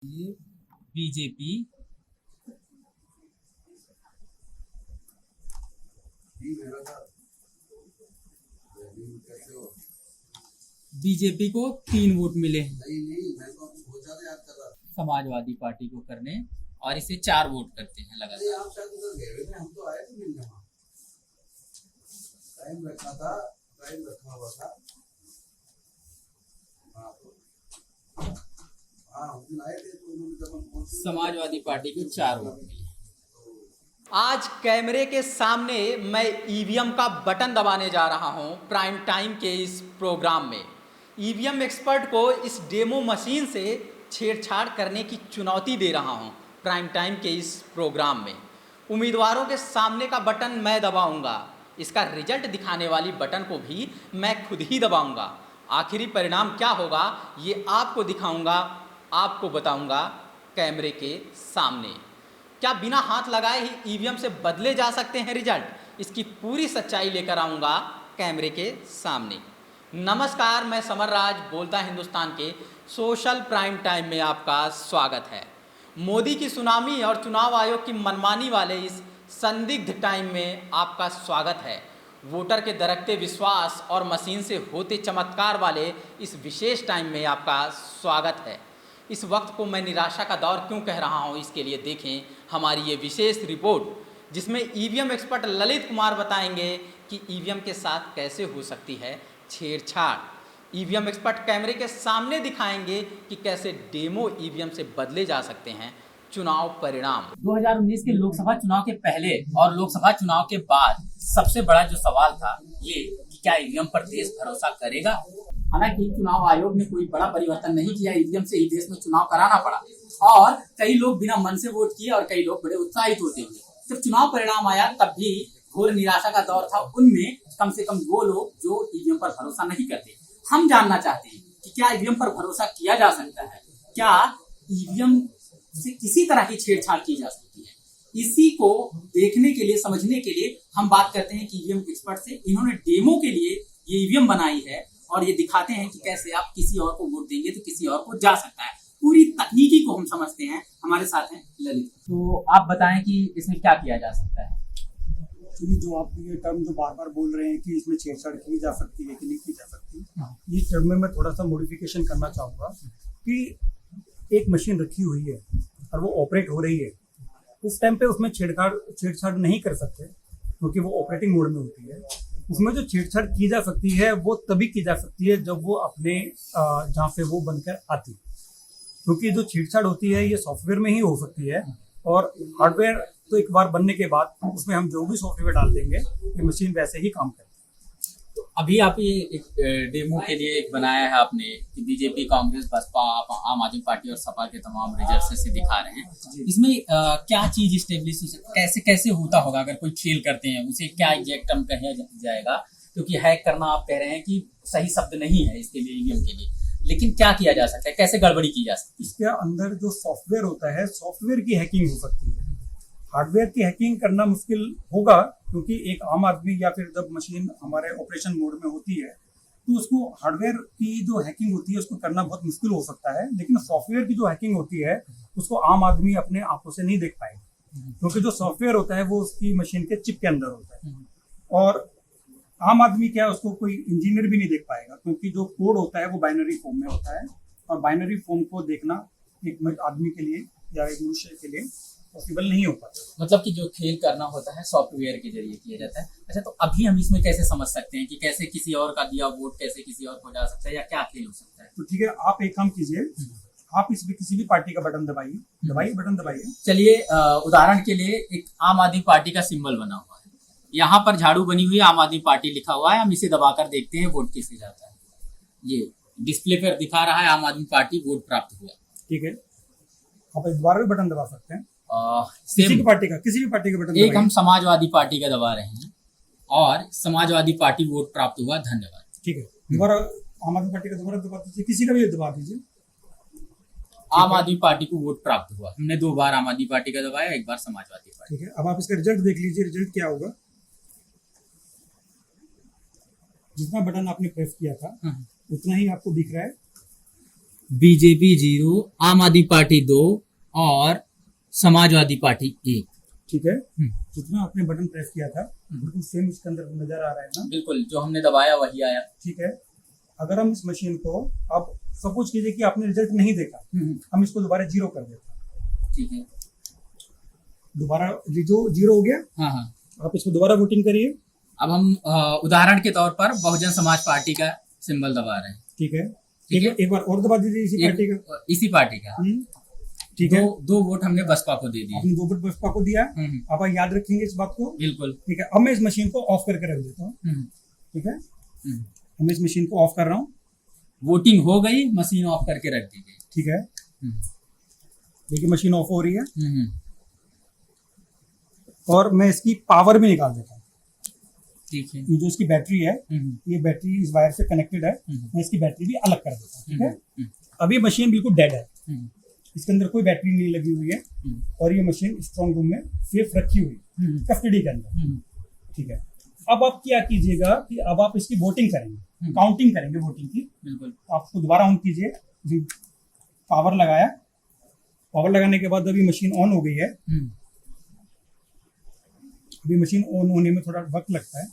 BJP BJP को 3 vote मिले हैं, समाजवादी पार्टी को करने, और इसे 4 वोट करते हैं लगातार। टाइम रखा हुआ था। समाजवादी पार्टी को 4 वोट मिले। आज कैमरे के सामने मैं ईवीएम का बटन दबाने जा रहा हूं प्राइम टाइम के इस प्रोग्राम में। ईवीएम एक्सपर्ट को इस डेमो मशीन से छेड़छाड़ करने की चुनौती दे रहा हूं प्राइम टाइम के इस प्रोग्राम में। उम्मीदवारों के सामने का बटन मैं दबाऊंगा, इसका रिजल्ट दिखाने वाली बटन को भी मैं खुद ही दबाऊंगा। आखिरी परिणाम क्या होगा ये आपको दिखाऊंगा, आपको बताऊंगा कैमरे के सामने। क्या बिना हाथ लगाए ही ईवीएम से बदले जा सकते हैं रिजल्ट? इसकी पूरी सच्चाई लेकर आऊँगा कैमरे के सामने। नमस्कार, मैं समर राज बोलता हिंदुस्तान के सोशल प्राइम टाइम में आपका स्वागत है। मोदी की सुनामी और चुनाव आयोग की मनमानी वाले इस संदिग्ध टाइम में आपका स्वागत है। वोटर के दरकते विश्वास और मशीन से होते चमत्कार वाले इस विशेष टाइम में आपका स्वागत है। इस वक्त को मैं निराशा का दौर क्यों कह रहा हूं, इसके लिए देखें हमारी ये विशेष रिपोर्ट, जिसमें ईवीएम एक्सपर्ट ललित कुमार बताएंगे कि ईवीएम के साथ कैसे हो सकती है छेड़छाड़। ईवीएम एक्सपर्ट कैमरे के सामने दिखाएंगे कि कैसे डेमो ईवीएम से बदले जा सकते हैं चुनाव परिणाम। 2019 के लोकसभा चुनाव के पहले और लोकसभा चुनाव के बाद सबसे बड़ा जो सवाल था ये कि क्या ईवीएम पर देश भरोसा करेगा। हालांकि चुनाव आयोग ने कोई बड़ा परिवर्तन नहीं किया, ईवीएम से ही देश में चुनाव कराना पड़ा और कई लोग बिना मन से वोट किए और कई लोग बड़े उत्साहित होते हुए। जब चुनाव परिणाम आया तब भी घोर निराशा का दौर था उनमें, कम से कम वो लोग जो ईवीएम पर भरोसा नहीं करते। हम जानना चाहते हैं कि क्या ईवीएम पर भरोसा किया जा सकता है, क्या ईवीएम से किसी तरह की छेड़छाड़ की जा सकती है। इसी को देखने के लिए, समझने के लिए हम बात करते हैं कि ईवीएम एक्सपर्ट से। इन्होंने डेमो के लिए ये ईवीएम बनाई है और ये दिखाते हैं कि कैसे आप किसी और को वोट देंगे तो किसी और को जा सकता है। पूरी तकनीकी को हम समझते हैं। हमारे साथ हैं ललित। तो आप बताएं कि इसमें क्या किया जा सकता है। जो आप ये टर्म जो बार बार बोल रहे हैं कि इसमें छेड़छाड़ की जा सकती है कि नहीं की जा सकती, ये टर्म में मैं थोड़ा सा मॉडिफिकेशन करना चाहूँगा कि एक मशीन रखी हुई है और वो ऑपरेट हो रही है, उस टाइम पे उसमें छेड़छाड़ नहीं कर सकते क्योंकि वो ऑपरेटिंग मोड में होती है। उसमें जो छेड़छाड़ की जा सकती है वो तभी की जा सकती है जब वो अपने जहाँ से वो बनकर आती है, क्योंकि जो छेड़छाड़ होती है ये सॉफ्टवेयर में ही हो सकती है और हार्डवेयर तो एक बार बनने के बाद उसमें हम जो भी सॉफ्टवेयर डाल देंगे ये मशीन वैसे ही काम करती है। तो अभी आप ये एक डेमो के लिए एक बनाया है आपने कि बीजेपी, कांग्रेस, बसपा, आम आदमी पार्टी और सपा के तमाम रिजल्ट से दिखा रहे हैं। इसमें क्या चीज स्टेब्लिश कैसे कैसे होता होगा? अगर कोई फेल करते हैं उसे क्या एग्जैक्ट टर्म कहा जाएगा? क्योंकि हैक करना आप कह रहे हैं कि सही शब्द नहीं है इसके लिए, ईवीएम के लिए, लेकिन क्या किया जा सकता है, कैसे गड़बड़ी की जा सकती है? इसके अंदर जो सॉफ्टवेयर होता है, सॉफ्टवेयर की हैकिंग हो सकती है। हार्डवेयर की हैकिंग करना मुश्किल होगा क्योंकि एक आम आदमी या फिर जब मशीन हमारे ऑपरेशन मोड में होती है तो उसको हार्डवेयर की जो हैकिंग होती है उसको करना बहुत मुश्किल हो सकता है, लेकिन सॉफ्टवेयर की जो हैकिंग होती है उसको आम आदमी अपने आंखों से नहीं देख पाएगा क्योंकि जो सॉफ्टवेयर होता है वो उसकी मशीन के चिप के अंदर होता है और आम आदमी क्या है उसको कोई इंजीनियर भी नहीं देख पाएगा क्योंकि जो कोड होता है वो बाइनरी फॉर्म में होता है और बाइनरी फॉर्म को देखना एक आदमी के लिए या एक मनुष्य के लिए पॉसिबल नहीं हो पाता। मतलब कि जो खेल करना होता है सॉफ्टवेयर के जरिए किया जाता है। अच्छा, तो अभी हम इसमें कैसे समझ सकते हैं कि कैसे किसी और का दिया वोट कैसे किसी और को जा सकता है या क्या खेल हो सकता है? तो ठीक है, आप एक काम कीजिए, आप इसमें किसी भी पार्टी का बटन दबाइए, बटन दबाइए। चलिए उदाहरण के लिए एक आम आदमी पार्टी का सिंबल बना हुआ है, यहाँ पर झाड़ू बनी हुई आम आदमी पार्टी लिखा हुआ है। हम इसे दबाकर देखते हैं वोट किसे जाता है। ये डिस्प्ले पर दिखा रहा है आम आदमी पार्टी वोट प्राप्त हुआ। ठीक है, आप दोबारा भी बटन दबा सकते हैं किसी भी पार्टी का बटन। एक हम समाजवादी पार्टी का दबा रहे हैं और समाजवादी पार्टी वोट प्राप्त हुआ, धन्यवाद। ठीक है, दोबारा आम आदमी पार्टी का दोबारा दबा दीजिए, किसी का भी दबा दीजिए। आम आदमी पार्टी को वोट प्राप्त हुआ। हमने 2 बार आम आदमी पार्टी का दबाया, 1 बार समाजवादी पार्टी। ठीक है, अब आप इसका रिजल्ट देख लीजिए, रिजल्ट क्या होगा। जितना बटन आपने प्रेस किया था उतना ही आपको दिख रहा है। बीजेपी 0, आम आदमी पार्टी 2 और समाजवादी पार्टी 1। ठीक है, जितना आपने बटन प्रेस किया था बिल्कुल सेम इसके अंदर नजर आ रहा है ना। बिल्कुल, जो हमने दबाया वही आया। ठीक है, अगर हम इस मशीन को अब सपोज कीजिए कि आपने रिजल्ट नहीं देखा, हम इसको दोबारा 0 कर देते हैं। ठीक है, दोबारा जो 0 हो गया, हाँ हाँ। आप इसको दोबारा वोटिंग करिए। अब हम उदाहरण के तौर पर बहुजन समाज पार्टी का सिंबल दबा रहे हैं। ठीक है, ठीक है। एक बार और दबा दीजिए इसी पार्टी का। इसी पार्टी का। ठीक है, दो वोट हमने बसपा को दे दिए। आपने 2 वोट बसपा को दिया। आप याद रखेंगे इस बात को। बिल्कुल। ठीक है, अब मैं इस मशीन को ऑफ करके रख देता हूँ। ठीक है, मैं इस मशीन को ऑफ कर रहा हूँ। वोटिंग हो गई, मशीन ऑफ करके रख दी गई। ठीक है, देखिए मशीन ऑफ हो रही है और मैं इसकी पावर भी निकाल देता हूँ। ठीक है, ये जो इसकी बैटरी है, ये बैटरी इस वायर से कनेक्टेड है, मैं इसकी बैटरी भी अलग कर देता हूँ। ठीक है, अब ये मशीन बिल्कुल डेड है, इसके अंदर कोई बैटरी नहीं लगी हुई है और ये मशीन स्ट्रॉन्ग रूम में सेफ रखी हुई है कस्टडी के अंदर। ठीक है, अब आप क्या कीजिएगा कि अब आप इसकी वोटिंग करेंगे, काउंटिंग करेंगे वोटिंग की। बिल्कुल। आपको दोबारा ऑन कीजिए, पावर लगाया, पावर लगाने के बाद अभी मशीन ऑन हो गई है। अभी मशीन ऑन होने में थोड़ा वक्त लगता है।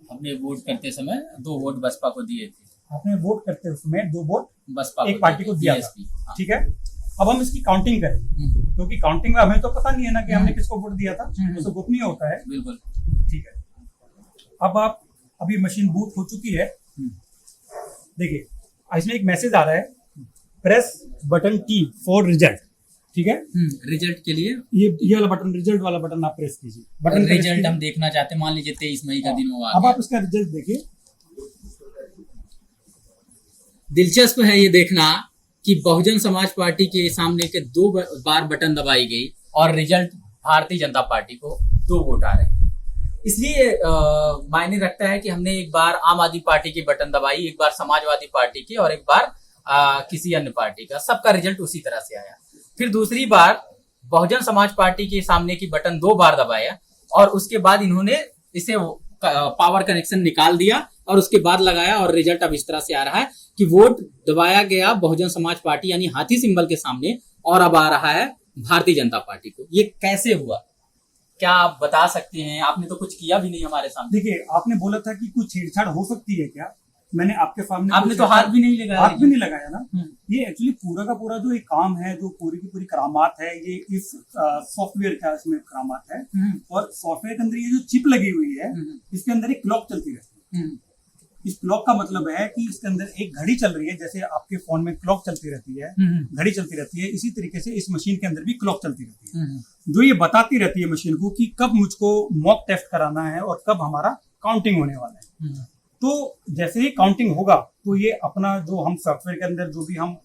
हमने वोट करते समय 2 वोट बसपा को दिए थे। आपने वोट करते समय 2 वोट बसपा एक पार्टी को दिया था। ठीक है, अब हम इसकी काउंटिंग करेंगे क्योंकि काउंटिंग में हमें तो पता नहीं है ना कि हमने किसको वोट दिया था, वो तो गोपनीय होता है। बिल्कुल। ठीक है, अब आप अभी मशीन बूट हो चुकी है। देखिए इसमें एक मैसेज आ रहा है, press button T for result. ठीक है, रिजल्ट के लिए ये वाला बटन, रिजल्ट वाला बटन आप प्रेस कीजिए। बटन रिजल्ट हम देखना चाहते हैं, मान लीजिए 23 मई का दिन हुआ। अब आप इसका रिजल्ट देखिए। दिलचस्प है ये देखना कि बहुजन समाज पार्टी के सामने के 2 बार बटन दबाई गई और रिजल्ट भारतीय जनता पार्टी को 2 वोट आ रहे हैं। इसलिए मायने रखता है कि हमने एक बार आम आदमी पार्टी की बटन दबाई, एक बार समाजवादी पार्टी की और एक बार किसी अन्य पार्टी का, सबका रिजल्ट उसी तरह से आया। फिर दूसरी बार बहुजन समाज पार्टी के सामने की बटन 2 बार दबाया और उसके बाद इन्होंने इसे पावर कनेक्शन निकाल दिया और उसके बाद लगाया और रिजल्ट अब इस तरह से आ रहा है कि वोट दबाया गया बहुजन समाज पार्टी यानी हाथी सिंबल के सामने और अब आ रहा है भारतीय जनता पार्टी को। ये कैसे हुआ, क्या आप बता सकते हैं? आपने तो कुछ किया भी नहीं हमारे सामने। देखिए, आपने बोला था कि कुछ छेड़छाड़ हो सकती है क्या, मैंने आपके सामने, आपने तो हाथ भी नहीं लगाया। हाथ भी नहीं लगाया ना। ये एक्चुअली पूरा का पूरा जो एक काम है, जो पूरी की पूरी करामात है, ये इस सॉफ्टवेयर का इसमें करामात है। और सॉफ्टवेयर के अंदर ये जो चिप लगी हुई है, इसके अंदर एक क्लॉक चलती रहती है। इस क्लॉक का मतलब है कि इसके अंदर एक घड़ी चल रही है, जैसे आपके फोन में क्लॉक चलती रहती है, घड़ी चलती रहती है, इसी तरीके से इस मशीन के अंदर भी क्लॉक चलती रहती है, जो ये बताती रहती है मशीन को कि कब मुझको मॉक टेस्ट कराना है और कब हमारा काउंटिंग होने वाला है। तो जैसे ही काउंटिंग होगा तो ये अपना जो हम सॉफ्टवेयर के अंदर जो भी हम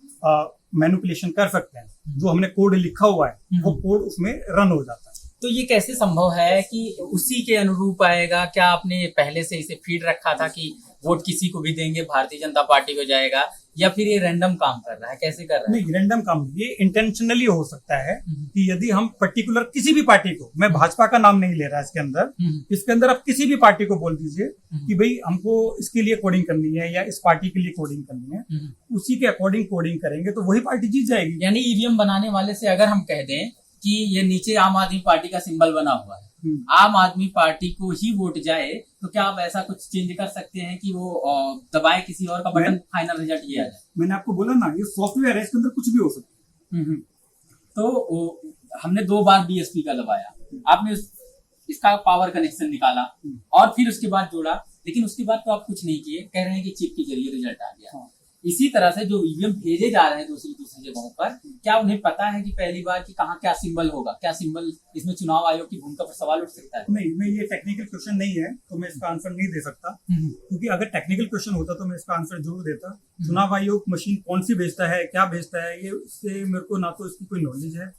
मैनिपुलेशन कर सकते हैं, जो हमने कोड लिखा हुआ है, वो कोड उसमें रन हो जाता है। तो ये कैसे संभव है कि उसी के अनुरूप आएगा? क्या आपने पहले से इसे फीड रखा था कि वोट किसी को भी देंगे भारतीय जनता पार्टी को जाएगा, या फिर ये रैंडम काम कर रहा है, कैसे कर रहा है? नहीं, रैंडम काम, ये इंटेंशनली हो सकता है कि यदि हम पर्टिकुलर किसी भी पार्टी को, मैं भाजपा का नाम नहीं ले रहा इसके अंदर आप किसी भी पार्टी को बोल दीजिए कि भाई हमको इसके लिए कोडिंग करनी है या इस पार्टी के लिए कोडिंग करनी है, उसी के अकॉर्डिंग कोडिंग करेंगे तो वही पार्टी जीत जाएगी। यानी ईवीएम बनाने वाले से अगर हम कह दें कि ये नीचे आम आदमी पार्टी का सिंबल बना हुआ है, आम आदमी पार्टी को ही वोट जाए, तो क्या आप ऐसा कुछ चेंज कर सकते हैं कि वो दबाए किसी और का बटन, फाइनल रिजल्ट ये आ जाए? मैंने आपको बोला ना, ये सॉफ्टवेयर है, इसके अंदर कुछ भी हो सकता है। तो हमने 2 बार बीएसपी का दबाया, आपने इसका पावर कनेक्शन निकाला और फिर उसके बाद जोड़ा, लेकिन उसके बाद तो आप कुछ नहीं किए, कह रहे हैं कि चिप के जरिए रिजल्ट आ गया। इसी तरह से जो ईवीएम भेजे जा रहे हैं दूसरी जगहों पर, क्या उन्हें पता है कि पहली बार कि कहाँ क्या सिंबल होगा, क्या सिंबल, इसमें चुनाव आयोग की भूमिका पर सवाल उठ सकता है? नहीं, मैं ये टेक्निकल क्वेश्चन नहीं है तो मैं इसका आंसर नहीं दे सकता, क्योंकि अगर टेक्निकल क्वेश्चन होता तो मैं इसका आंसर जरूर देता। चुनाव आयोग मशीन कौन सी भेजता है, क्या भेजता है, ये इससे मेरे को ना तो इसकी कोई नॉलेज है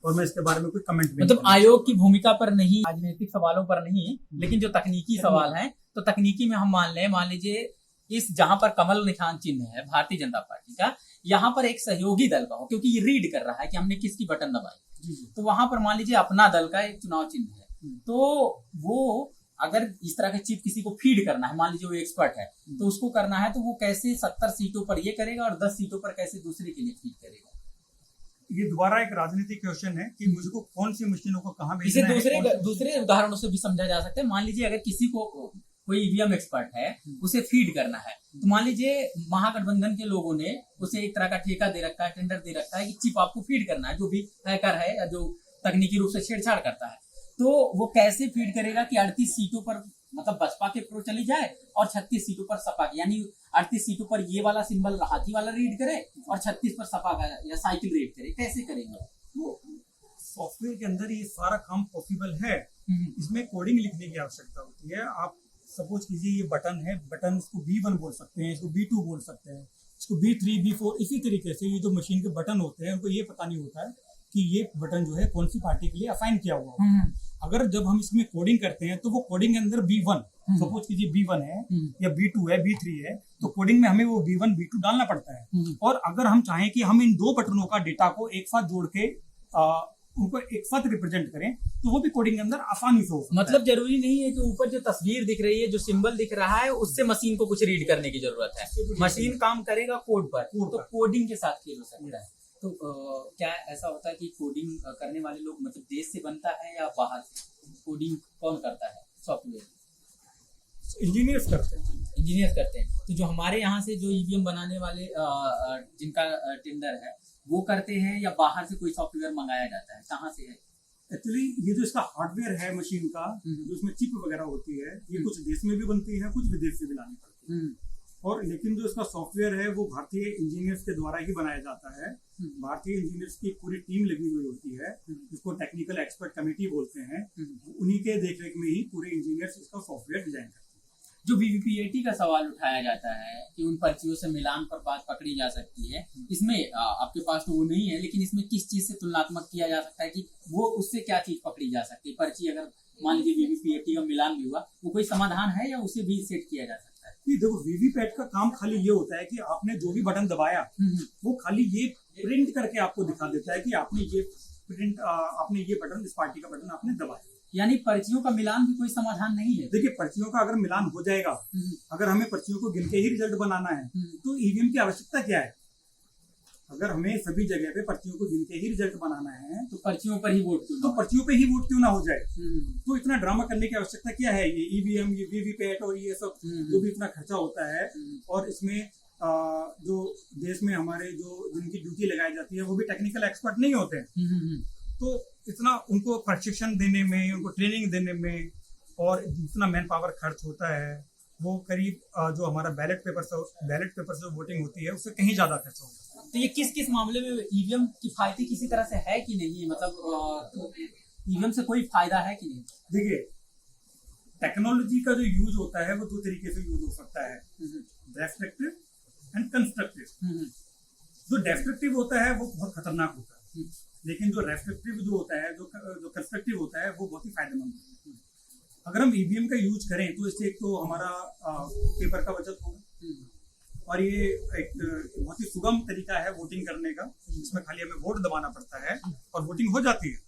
और मैं इसके बारे में कोई कमेंट नहीं। मतलब आयोग की भूमिका पर नहीं, राजनीतिक सवालों पर नहीं, लेकिन जो तकनीकी सवाल है, तो तकनीकी में हम मान लीजिए इस जहां पर कमल निशान चिन्ह है भारतीय जनता पार्टी का, यहाँ पर एक सहयोगी दल का हो, क्योंकि ये रीड कर रहा है कि हमने किसकी बटन दबाई, तो वहां पर मान लीजिए अपना दल का एक चुनाव चिन्ह है, तो वो अगर इस तरह का चिप किसी को फीड करना है, मान लीजिए वो एक्सपर्ट है, तो उसको करना है तो वो कैसे 70 सीटों पर ये करेगा और 10 सीटों पर कैसे दूसरे के लिए फीड करेगा? ये दोबारा एक राजनीतिक क्वेश्चन है कि मुझको कौन सी मशीनों को कहाँ इसे भेजना है। दूसरे उदाहरणों से भी समझा जा सकता है। मान लीजिए अगर किसी को कोई ईवीएम एक्सपर्ट है, उसे फीड करना है, तो मान लीजिए महागठबंधन के लोगों ने उसे एक तरह का ठेका दे रखा है, टेंडर दे रखा है कि चिप आपको फीड करना है, जो भी हैकर है या जो तकनीकी रूप से छेड़छाड़ करता है, तो वो कैसे फीड करेगा कि 38 सीटों पर मतलब बसपा के प्रो चली जाए और 36 सीटों पर सपा की, यानी 38 सीटों पर ये वाला सिंबल हाथी वाला रीड करे और 36 पर सपा का या साइकिल रीड करे, कैसे करेंगे? वो सॉफ्टवेयर के अंदर ये सारा काम पॉसिबल है। इसमें कोडिंग लिखने की आवश्यकता होती है। आप सपोज कीजिए ये बटन है, बटन इसको B1 बोल सकते हैं, इसको B2 बोल सकते हैं, इसको B3 B4, इसी तरीके से ये जो मशीन के बटन होते हैं उनको ये पता नहीं होता है कि ये बटन जो है कौन सी पार्टी के लिए असाइन किया हुआ है। अगर जब हम इसमें कोडिंग करते हैं तो वो कोडिंग के अंदर B1 सपोज कीजिए B1 है या B2 है, B3 है, तो कोडिंग में हमें वो B1 B2 डालना पड़ता है। और अगर हम चाहें कि हम इन दो बटनों का डेटा को एक साथ जोड़ के उनको एक साथ रिप्रेजेंट करें, तो वो भी कोडिंग के अंदर आसानी से हो सकता है। मतलब जरूरी नहीं है कि ऊपर जो तस्वीर दिख रही है, जो सिंबल दिख रहा है, उससे मशीन को कुछ रीड करने की जरूरत है। मशीन काम करेगा कोड पर, तो कोडिंग के साथ खेल हो सकता है। तो क्या ऐसा होता है कि कोडिंग करने वाले लोग मतलब देश से बनता है या बाहर से? कोडिंग कौन करता है? सॉफ्टवेयर इंजीनियर्स करते हैं। इंजीनियर्स करते हैं। तो जो हमारे यहाँ से जो ईवीएम बनाने वाले जिनका टेंडर है वो करते हैं या बाहर से कोई सॉफ्टवेयर मंगाया जाता है? कहाँ से है? एक्चुअली ये जो इसका हार्डवेयर है मशीन का, जो इसमें चिप वगैरह होती है, ये कुछ देश में भी बनती है, कुछ विदेश से भी लानी पड़ती है। और लेकिन जो इसका सॉफ्टवेयर है वो भारतीय इंजीनियर्स के द्वारा ही बनाया जाता है। भारतीय इंजीनियर्स की पूरी टीम लगी हुई होती है, जिसको टेक्निकल एक्सपर्ट कमेटी बोलते हैं। उन्हीं के देखरेख में ही पूरे इंजीनियर्स इसका सॉफ्टवेयर डिजाइन करते हैं। जो वीवीपीएटी का सवाल उठाया जाता है कि उन पर्चियों से मिलान पर बात पकड़ी जा सकती है, इसमें आपके पास तो वो नहीं है, लेकिन इसमें किस चीज से तुलनात्मक किया जा सकता है कि वो उससे क्या चीज पकड़ी जा सकती है? पर्ची अगर मान लीजिए वीवीपीएटी का मिलान भी हुआ, वो कोई समाधान है या उसे भी सेट किया जा सकता है? नहीं, देखो वीवीपैट का काम खाली ये होता है कि आपने जो भी बटन दबाया वो खाली ये प्रिंट करके आपको दिखा देता है कि आपने ये बटन, इस पार्टी का बटन आपने दबाया। यानी पर्चियों का मिलान भी कोई समाधान नहीं है? देखिए, पर्चियों का अगर मिलान हो जाएगा, अगर हमें पर्चियों को गिन के ही रिजल्ट बनाना है, तो ईवीएम की आवश्यकता क्या है? अगर हमें सभी जगह पे पर्चियों को गिन के ही रिजल्ट बनाना है, तो पर्चियों पर ही वोट क्यों? तो पर्चियों पे ही वोट क्यों ना हो जाए? तो इतना ड्रामा करने की आवश्यकता क्या है? ये ईवीएम, ये वीवीपैट और ये सब जो भी इतना खर्चा होता है, और इसमें जो देश में हमारे जो जिनकी ड्यूटी लगाई जाती है वो भी टेक्निकल एक्सपर्ट नहीं होते हैं। तो इतना उनको प्रशिक्षण देने में, उनको ट्रेनिंग देने में और जितना मैन पावर खर्च होता है, वो करीब जो हमारा बैलेट पेपर से वोटिंग होती है उससे कहीं ज्यादा खर्च होता है। तो ये किस किस मामले में ईवीएम किफायती किसी तरह से है कि नहीं? मतलब ईवीएम से कोई फायदा है कि नहीं? देखिए, टेक्नोलॉजी का जो यूज होता है वो दो तरीके से यूज हो सकता है, डेस्ट्रक्टिव एंड कंस्ट्रक्टिव। जो डेस्ट्रक्टिव होता है वो बहुत खतरनाक होता है, लेकिन जो रेस्ट्रिक्टिव जो होता है, जो कंस्ट्रक्टिव होता है, वो बहुत ही फायदेमंद होता है। अगर हम ईवीएम का यूज करें तो इससे एक तो हमारा पेपर का बचत होगा, और ये एक बहुत ही सुगम तरीका है वोटिंग करने का, जिसमें खाली हमें वोट दबाना पड़ता है और वोटिंग हो जाती है।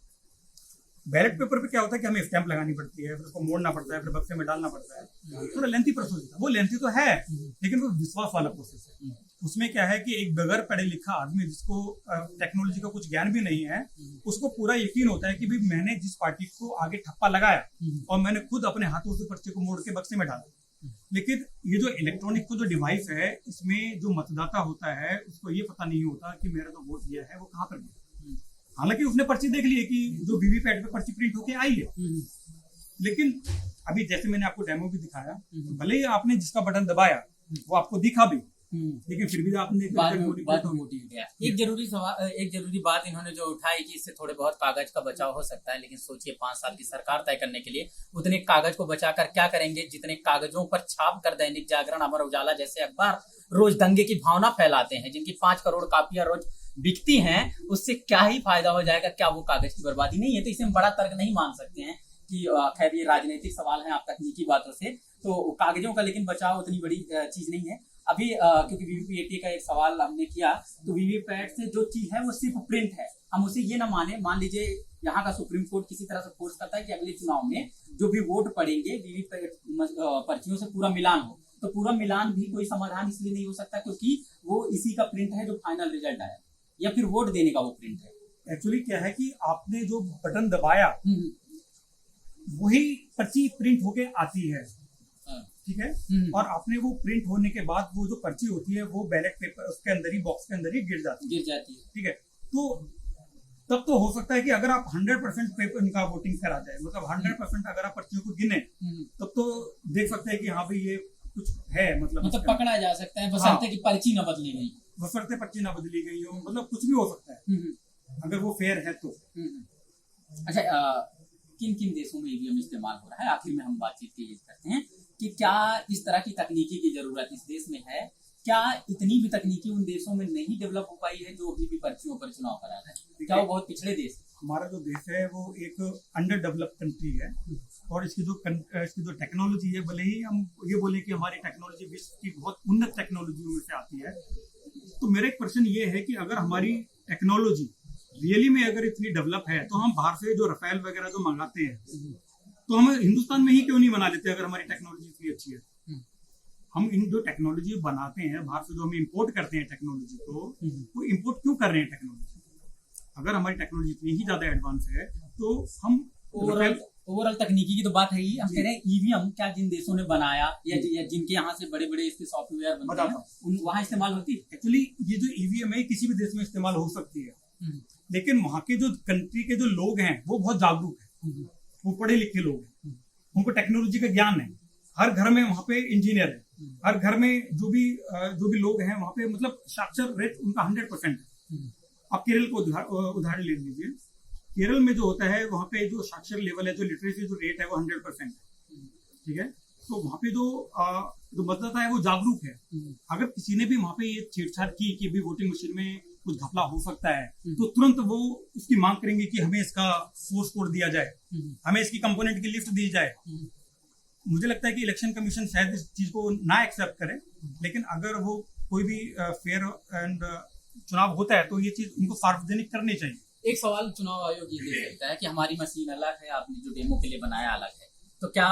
बैलेट पेपर पे क्या होता है कि हमें स्टैंप लगानी पड़ती है, फिर उसको मोड़ना पड़ता है, फिर बक्से में डालना पड़ता है, थोड़ा लेंथी प्रोसेस है। वो लेंथी तो है, लेकिन वो विश्वास वाला प्रोसेस है। उसमें क्या है कि एक बगैर पढ़े लिखा आदमी, जिसको टेक्नोलॉजी का कुछ ज्ञान भी नहीं है, उसको पूरा यकीन होता है कि भाई मैंने जिस पार्टी को आगे ठप्पा लगाया और मैंने खुद अपने हाथों से पर्चे को मोड़ के बक्से में डाला। लेकिन ये जो इलेक्ट्रॉनिक को जो डिवाइस है, इसमें जो मतदाता होता है उसको ये पता नहीं होता कि मेरा जो वोट दिया है वो कहाँ पर गया। हालांकि उसने पर्ची देख ली है कि जो वीवीपैट पे पर्ची प्रिंट होके आई है, लेकिन अभी जैसे मैंने आपको डेमो भी दिखाया, भले ही आपने जिसका बटन दबाया वो आपको दिखा भी, लेकिन फिर भी आपने एक जरूरी बात इन्होंने जो उठाई कि इससे थोड़े बहुत कागज का बचाव हो सकता है, लेकिन सोचिए 5 साल की सरकार तय करने के लिए उतने कागज को बचाकर क्या करेंगे, जितने कागजों पर छाप कर दैनिक जागरण, अमर उजाला जैसे अखबार रोज दंगे की भावना फैलाते हैं, जिनकी 5 करोड़ कापियां रोज बिकती हैं, उससे क्या ही फायदा हो जाएगा? क्या वो कागज की बर्बादी नहीं है? तो इसे हम बड़ा तर्क नहीं मान सकते हैं कि खैर ये राजनीतिक सवाल है आप तकनीकी बातों से, तो कागजों का लेकिन बचाव उतनी बड़ी चीज नहीं है अभी। क्योंकि वीवीपीएटी का एक सवाल हमने किया, तो वीवीपैट से जो चीज है वो सिर्फ प्रिंट है, हम उसे ये ना मान लीजिए यहाँ का सुप्रीम कोर्ट किसी तरह से फोर्स करता है कि अगले चुनाव में जो भी वोट पड़ेंगे वीवीपैट पर्चियों से पूरा मिलान हो, तो पूरा मिलान भी कोई समाधान इसलिए नहीं हो सकता क्योंकि वो इसी का प्रिंट है जो फाइनल रिजल्ट आया, या फिर वोट देने का वो प्रिंट है। एक्चुअली क्या है कि आपने जो बटन दबाया वही पर्ची प्रिंट होके आती है, ठीक है, और आपने वो प्रिंट होने के बाद वो जो पर्ची होती है वो बैलेट पेपर उसके अंदर ही, बॉक्स के अंदर ही गिर जाती है, ठीक है। तो तब तो हो सकता है कि अगर आप 100% पेपर इनका वोटिंग करा जाए, मतलब 100% अगर आप पर्चियों को गिने तब तो देख सकते हैं कि हाँ भाई ये कुछ है, मतलब पकड़ा जा सकता है, बशर्ते कि पर्ची ना बदली गई, बशर्ते पर्ची ना बदली गई हो, मतलब कुछ भी हो सकता है अगर वो फेयर है तो। अच्छा, किन किन देशों में ईवीएम इस्तेमाल हो रहा है, आखिर में हम बातचीत की करते हैं कि क्या इस तरह की तकनीकी की जरूरत इस देश में है, क्या इतनी भी तकनीकी उन देशों में नहीं डेवलप हो पाई है जो अभी भी पर्चियों पर चुनाव करा रहे हैं, क्या वो बहुत पिछड़े देश? हमारा जो देश है वो एक अंडर डेवलप्ड कंट्री है, और इसकी जो टेक्नोलॉजी है, भले ही हम ये बोले कि हमारी टेक्नोलॉजी विश्व की बहुत उन्नत टेक्नोलॉजियों में से आती है, तो मेरा एक प्रश्न ये है कि अगर हमारी टेक्नोलॉजी रियली में अगर इतनी डेवलप है तो हम बाहर से जो रफेल वगैरह जो मंगाते हैं तो हम हिंदुस्तान में ही क्यों नहीं बना लेते? अगर हमारी टेक्नोलॉजी इतनी अच्छी है, हम इन जो टेक्नोलॉजी बनाते हैं बाहर से, जो हम इंपोर्ट करते हैं टेक्नोलॉजी को, वो इंपोर्ट क्यों कर रहे हैं टेक्नोलॉजी? अगर हमारी टेक्नोलॉजी इतनी ही ज्यादा एडवांस है तो हम ओवरऑल तकनीकी की तो बात है ही, हम कह रहे हैं ईवीएम क्या जिन देशों ने बनाया या जिनके यहाँ से बड़े बड़े इसके सॉफ्टवेयर बनते हैं वहाँ इस्तेमाल होती है? एक्चुअली ये जो ईवीएम है किसी भी देश में इस्तेमाल हो सकती है, लेकिन वहाँ के जो कंट्री के जो लोग हैं वो बहुत जागरूक हैं, वो पढ़े लिखे लोग हैं, उनको टेक्नोलॉजी का ज्ञान है, हर घर में वहाँ पे इंजीनियर है, हर घर में जो भी लोग हैं वहाँ पे मतलब साक्षर रेट उनका 100% है। आप केरल को उदाहरण ले लीजिए, केरल में जो होता है वहाँ पे जो साक्षर लेवल है, जो लिटरेसी जो रेट है वो 100% है, ठीक है। तो वहाँ पे जो मतदाता है वो जागरूक है। अगर किसी ने भी वहाँ पे ये छेड़छाड़ की कि भी वोटिंग मशीन में कुछ घपला हो सकता है, तो तुरंत वो उसकी मांग करेंगे कि हमें इसका सोर्स कोड दिया जाए, हमें इसकी कंपोनेंट की लिस्ट दी जाए। मुझे लगता है कि इलेक्शन कमीशन शायद इस चीज को ना एक्सेप्ट करे, लेकिन अगर वो कोई भी फेयर एंड चुनाव होता है तो ये चीज उनको सार्वजनिक करनी चाहिए। एक सवाल चुनाव आयोग ये दे सकता है कि हमारी मशीन अलग है, आपने जो डेमो के लिए बनाया अलग है, तो क्या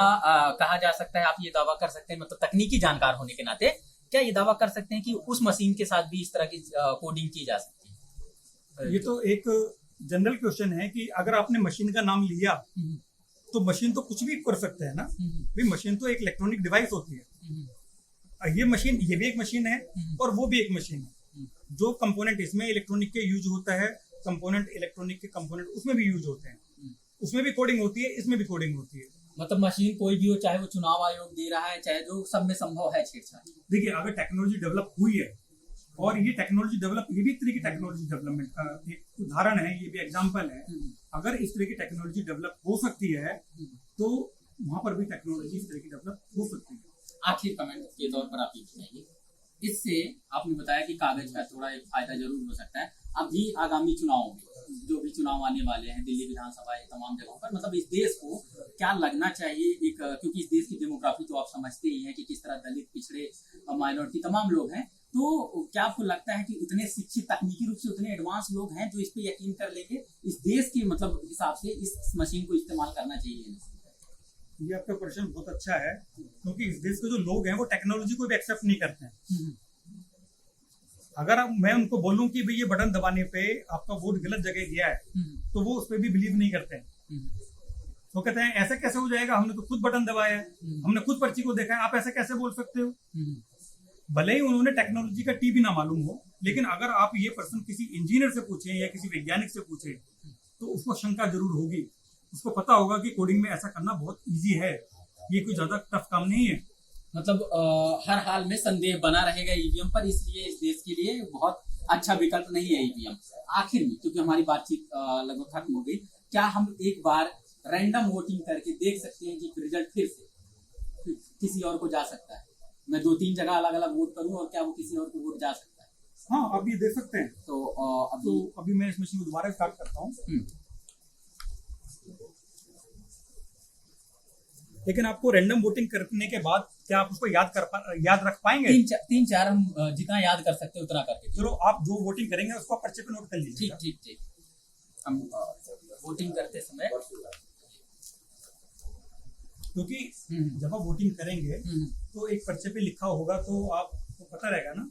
कहा जा सकता है, आप ये दावा कर सकते हैं, मतलब तकनीकी जानकार होने के नाते क्या ये दावा कर सकते हैं कि उस मशीन के साथ भी इस तरह की कोडिंग की जा सकती है? ये तो एक जनरल क्वेश्चन है कि अगर आपने मशीन का नाम लिया तो मशीन तो कुछ भी कर सकते हैं ना भाई, मशीन तो एक इलेक्ट्रॉनिक डिवाइस होती है। ये मशीन, ये भी एक मशीन है और वो भी एक मशीन है। जो कंपोनेंट इसमें इलेक्ट्रॉनिक के यूज होता है, कंपोनेंट इलेक्ट्रॉनिक के कंपोनेंट उसमें भी यूज होते हैं, उसमें भी कोडिंग होती है, इसमें भी कोडिंग होती है। मतलब मशीन कोई भी हो, चाहे वो चुनाव आयोग दे रहा है, चाहे जो सब में संभव है छेड़छाड़। देखिए, अगर टेक्नोलॉजी डेवलप हुई है, और ये टेक्नोलॉजी डेवलप, ये भी एक तरह की टेक्नोलॉजी डेवलपमेंट का एक उदाहरण है, ये भी एग्जांपल है। अगर इस तरह की टेक्नोलॉजी डेवलप हो सकती है तो वहां पर भी टेक्नोलॉजी इस तरह की डेवलप हो सकती है। आखिर कमेंट के तौर पर आप ये बताइए, इससे आपने बताया कि कागज का थोड़ा एक फायदा जरूर हो सकता है, अभी आगामी चुनाव में जो भी चुनाव आने वाले हैं, दिल्ली विधानसभा, ये तमाम जगहों पर, मतलब इस देश को क्या लगना चाहिए एक, क्योंकि इस देश की डेमोग्राफी तो आप समझते ही हैं कि किस तरह दलित, पिछड़े, माइनॉरिटी तमाम लोग हैं, तो क्या आपको लगता है कि उतने शिक्षित, तकनीकी रूप से उतने एडवांस लोग हैं जो इस पे यकीन कर लेंगे, इस देश के मतलब हिसाब से इस मशीन को इस्तेमाल करना चाहिए? ये आपका प्रश्न बहुत अच्छा है, क्योंकि इस देश के जो लोग हैं वो टेक्नोलॉजी को भी एक्सेप्ट नहीं करते हैं। अगर मैं उनको बोलूं कि भाई ये बटन दबाने पे आपका वोट गलत जगह गया है, तो वो उस पर भी बिलीव नहीं करते हैं। वो कहते हैं ऐसा कैसे हो जाएगा, हमने तो खुद बटन दबाया है, हमने खुद पर्ची को देखा है, आप ऐसा कैसे बोल सकते हो? भले ही उन्होंने टेक्नोलॉजी का टी भी ना मालूम हो, लेकिन अगर आप ये पर्सन किसी इंजीनियर से पूछे या किसी वैज्ञानिक से पूछे तो उसको शंका जरूर होगी, उसको पता होगा कि कोडिंग में ऐसा करना बहुत इजी है, ये कोई ज्यादा टफ काम नहीं है। मतलब हर हाल में संदेह बना रहेगा ईवीएम पर, इसलिए इस देश के लिए बहुत अच्छा विकल्प नहीं है ईवीएम। आखिर में, क्योंकि हमारी बातचीत लगभग खत्म हो गई, क्या हम एक बार रैंडम वोटिंग करके देख सकते हैं कि रिजल्ट फिर से किसी और को जा सकता है? मैं 2-3 जगह अलग अलग वोट करूं और क्या वो किसी और को वोट जा सकता है? हाँ, आप ये देख सकते हैं। तो अभी मैं इस मशीन को दोबारा स्टार्ट करता हूँ, लेकिन आपको रैंडम वोटिंग करने के बाद क्या आप उसको याद रख पाएंगे? 3-4 हम जितना याद कर सकते हैं उतना करके। चलो, आप जो वोटिंग करेंगे उसको पर्चे पे नोट कर लीजिए। ठीक। हम वोटिंग करते समय क्योंकि जब आप वोटिंग करेंगे तो एक पर्चे पे लिखा होगा तो आपको पता रहेगा ना।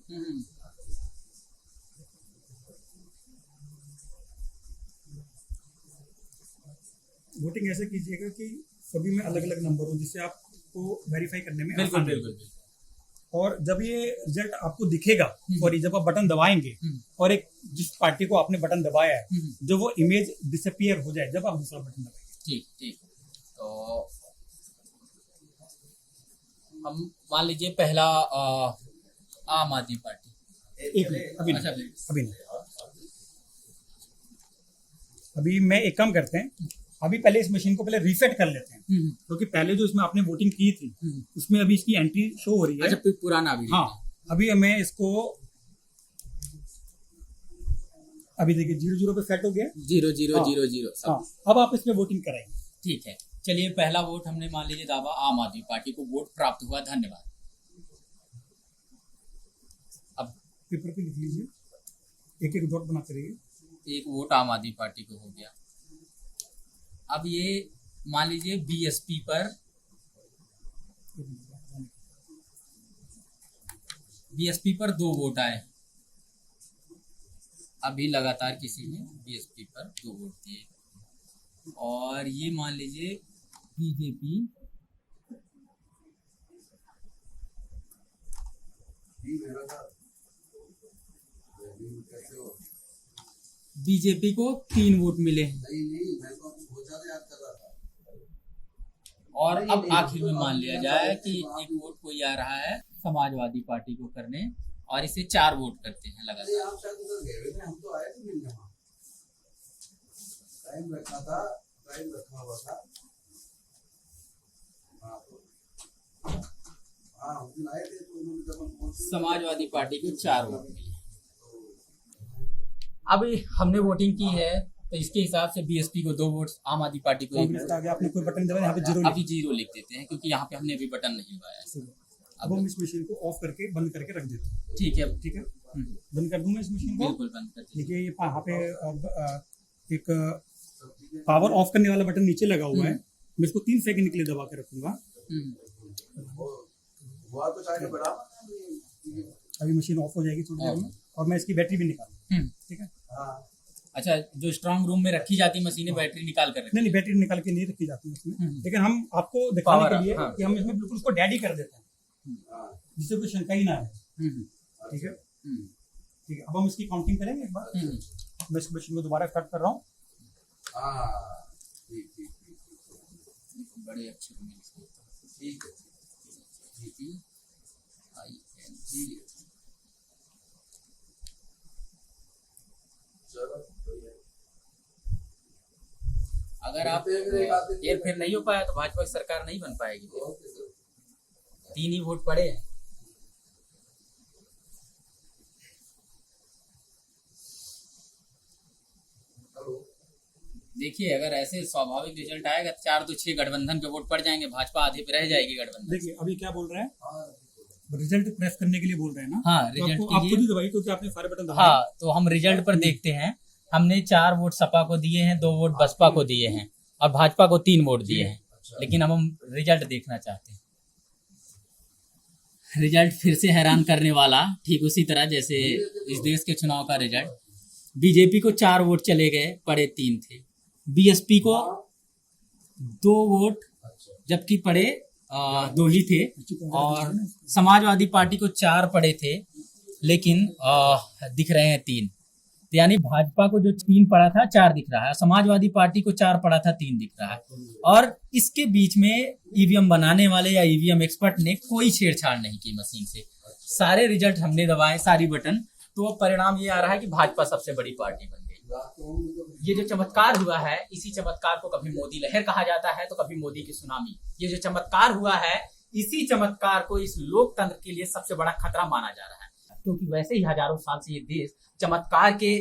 वोटिंग ऐसे कीजिएगा कि सभी में अलग अलग नंबर हो जिससे आपको वेरीफाई करने में बिल्कुल आसानी बिल्कुल हो। और जब ये रिजल्ट आपको दिखेगा और ये जब आप बटन दबाएंगे और एक जिस पार्टी को आपने बटन दबाया है जब वो इमेज डिसअपियर हो जाए जब आप दूसरा बटन दबाएंगे। ठीक ठीक। तो हम मान लीजिए पहला आम आदमी पार्टी। एक मिनट, अभी अच्छा, नहीं, अभी नहीं। अभी मैं एक काम करते हैं, अभी पहले इस मशीन को पहले रीसेट कर लेते हैं क्योंकि पहले जो इसमें आपने वोटिंग की थी उसमें अभी इसकी एंट्री शो हो रही है। अच्छा, पुराना भी। हाँ, अभी मैं इसको अभी देखिए 0 पे सेट हो गया। 0 हाँ, अब आप इसमें वोटिंग कराएंगे। ठीक है, चलिए पहला वोट हमने मान लीजिए दावा आम आदमी पार्टी को वोट प्राप्त हुआ, धन्यवाद। अब पेपर पे लिख लीजिए, एक एक डॉट बनाते रहिए। एक वोट आम आदमी पार्टी को हो गया। अब ये मान लीजिए बीएसपी पर 2 वोट आए। अभी लगातार किसी ने बीएसपी पर 2 वोट दिए। और ये मान लीजिए बीजेपी बीजेपी को 3 वोट मिले। और अब आखिर में मान लिया जाए कि एक वोट कोई आ रहा है समाजवादी पार्टी को करने और इसे 4 वोट करते हैं लगातार। हम तो आए थे मिलने, वहाँ टाइम रखा था, टाइम रखा हुआ था। हाँ, उस दिन आए थे तो उन्होंने जब हम पहुंचे समाजवादी पार्टी को 4 वोट मिले। अभी हमने वोटिंग की है तो इसके हिसाब से बीएसपी को 2 वोट, आम आदमी पार्टी को 1 कांग्रेस का आगे आपने कोई बटन दबाया, यहाँ पे जीरो अभी 0 लिख देते हैं क्योंकि यहाँ पे हमने अभी बटन नहीं दबाया है। अब हम इस मशीन को ऑफ करके बंद करके रख देते हैं। ठीक है, ठीक है, बंद कर दूं मैं इस मशीन को? बिल्कुल बंद कर दीजिए। देखिए ये यहाँ पे एक पावर ऑफ करने वाला बटन नीचे लगा हुआ है। मैं इसको 3 सेकंड के लिए दबा के रखूंगा। हुआ तो चाहे बड़ा। अभी मशीन ऑफ हो जाएगी थोड़ी देर में और मैं इसकी बैटरी भी निकालूंगा। ठीक है। हाँ, अच्छा, जो स्ट्रांग रूम में रखी जाती मशीनें बैटरी निकाल कर रखी। नहीं, बैटरी निकाल के नहीं रखी जाती उसमें, लेकिन हम आपको दिखाने के लिए कि हम इसमें बिल्कुल उसको डैडी कर देते हैं जिससे कोई शंका ही ना है। ठीक है, ठीक है। अब हम इसकी काउंटिंग करेंगे एक बार। मैं इस मशीन को दोबारा स्टार्ट कर रहा हूँ। बड़े अच्छे में ठीक है। अगर आप हेर फेर नहीं हो पाया तो भाजपा की सरकार नहीं बन पाएगी। 3 ही वोट पड़े हैं। देखिए, अगर ऐसे स्वाभाविक रिजल्ट आएगा 4 तो 6 गठबंधन पे वोट पड़ जाएंगे, भाजपा आधे पे रह जाएगी गठबंधन। देखिए अभी क्या बोल रहे हैं, रिजल्ट प्रेस करने के लिए बोल रहे हैं ना। हाँ, तो रिजल्ट आप खुद ही दबाइए क्योंकि आपने सारे बटन दबाए। हाँ, तो हम रिजल्ट पर देखते हैं। हमने 4 वोट सपा को दिए हैं, 2 वोट बसपा को दिए हैं और भाजपा को 3 वोट दिए हैं। लेकिन अब हम रिजल्ट देखना चाहते हैं। रिजल्ट फिर से हैरान करने वाला, ठीक उसी तरह जैसे इस देश के चुनाव का रिजल्ट। बीजेपी को 4 वोट चले गए, पड़े 3 थे। बीएसपी को 2 वोट जबकि पड़े 2 ही थे। और समाजवादी पार्टी को 4 पड़े थे लेकिन दिख रहे हैं 3। यानी भाजपा को जो 3 पड़ा था 4 दिख रहा है, समाजवादी पार्टी को 4 पड़ा था 3 दिख रहा है। और इसके बीच में ईवीएम बनाने वाले या ईवीएम एक्सपर्ट ने कोई छेड़छाड़ नहीं की मशीन से। सारे रिजल्ट हमने दबाए, सारी बटन, तो परिणाम ये आ रहा है कि भाजपा सबसे बड़ी पार्टी बन गई। ये जो चमत्कार हुआ है, इसी चमत्कार को कभी मोदी लहर कहा जाता है तो कभी मोदी की सुनामी। ये जो चमत्कार हुआ है, इसी चमत्कार को इस लोकतंत्र के लिए सबसे बड़ा खतरा माना जा रहा है, क्योंकि वैसे ही हजारों साल से ये देश चमत्कार के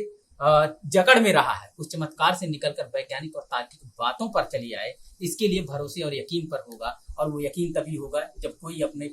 जकड़ में रहा है। उस चमत्कार से निकलकर वैज्ञानिक और तार्किक बातों पर चली आए, इसके लिए भरोसे और यकीन पर होगा। और वो यकीन तभी होगा जब कोई अपने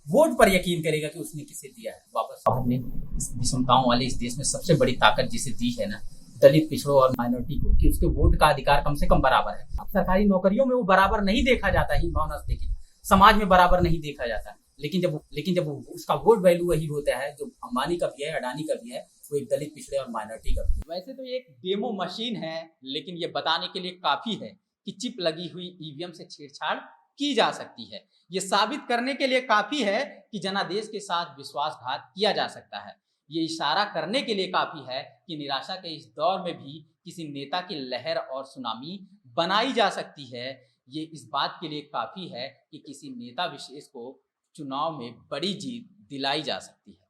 वोट पर यकीन करेगा कि उसने किसे दिया है। बाबा साहब ने विषमताओं वाले इस देश में सबसे बड़ी ताकत जिसे दी है ना, दलित, पिछड़ों और माइनॉरिटी को कि उसके वोट का अधिकार कम से कम बराबर है। अब सरकारी नौकरियों में वो बराबर नहीं देखा जाता ही, देखिए समाज में बराबर नहीं देखा जाता, लेकिन जब उसका वोट वैल्यू वही होता है जो अंबानी का भी है, अडानी का भी है, वो एक दलित, पिछड़े और माइनॉरिटी का भी है। वैसे तो ये एक डेमो मशीन है, लेकिन ये बताने के लिए काफी है कि चिप लगी हुई ईवीएम से छेड़छाड़ की जा सकती है। ये साबित करने के लिए काफी है कि जनादेश के साथ विश्वासघात किया जा सकता है। ये इशारा करने के लिए काफी है कि निराशा के इस दौर में भी किसी नेता की लहर और सुनामी बनाई जा सकती है। ये इस बात के लिए काफी है कि किसी नेता विशेष को चुनाव में बड़ी जीत दिलाई जा सकती है।